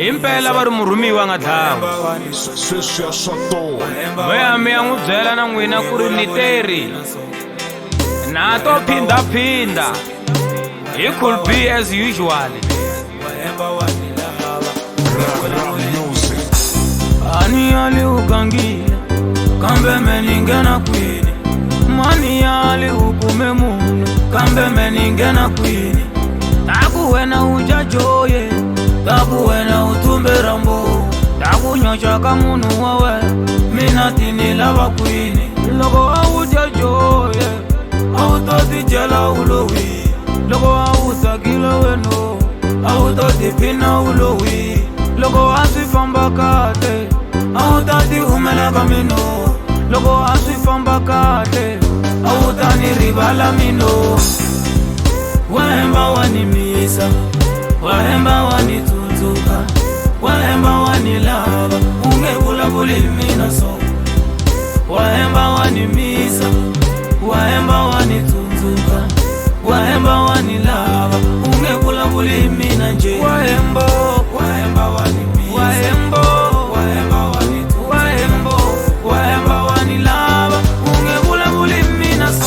impela vari murumiwa nga dlawa moyami ya n'wi byela na n'wina ku ri ni teri na to phindaphinda it could be as usual. Ani ali ukangile kambe meningena kwini, mani ali ukume munu kambe meningena kwini. Taku wena ujajoye, taku wena utumbe rambo, taku nyocha kamunu wawe minatini lava kwini. Logo aujajoye autoti jela ulowi, logo autakila weno autoti pina ulowi. Logo asifamba kate autati umela kamino, logo asifamba kate autani ribala mino. Wahemba wanimisa, wahemba wanitunzuka, wahemba wanilava ungekula bulimina so. Wahemba wanimisa, wahemba wanitunzuka, wahemba wanilava ungekula bulimina nje. Wahemba, wahemba wanimisa, wahemba, wahemba wanitunzuka, wahemba, wahemba wanilava ungekula bulimina so.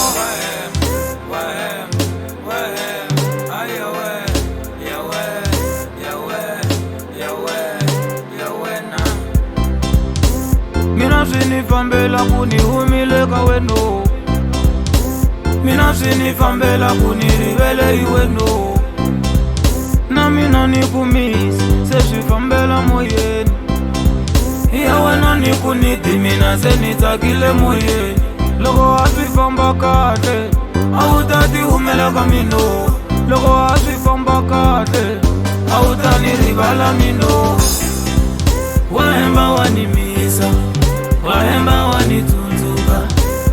Mina sinifambela kunihumile kaweno, mina sinifambela kunirivele iweno. Na mina nikumisi sesifambela moyeni, iya wena nikunidi mina senitakile moyeni. Logo asifamba kate autati umela kamino, logo asifamba kate autani ribala mino. Wahemba wanimisa, wahemba wanitunzuka,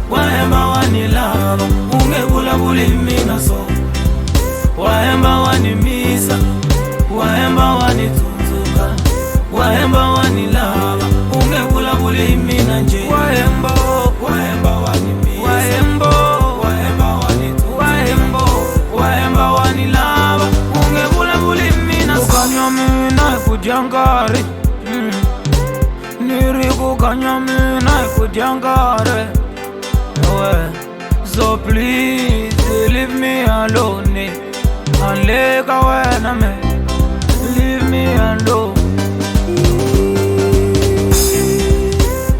wahemba wanilava ungekula bulimina so. Wahemba wanimisa, wahemba wanitunzuka, wahemba wanilava ungekula bulimina nje. Wahemba, wahemba wanimisa, wahemba, wahemba wanitunzuka, wahemba, wahemba wanilava ungekula bulimina so. Ukanyamina kujangari niriku kanyamina kujangare. So please leave me alone, aleka wena me, leave me alone.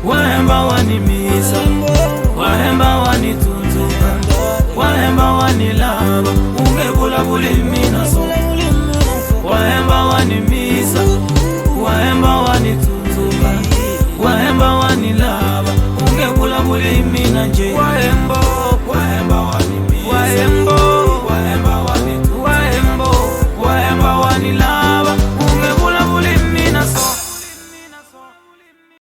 Wahemba wanimisa, wahemba wanitunzuka, wahemba wanilava ungekula bulimina so. Wahemba wanimisa, wahemba wanitunzuka, wahemba wanilava ungekula bulimina nje. Wahemba.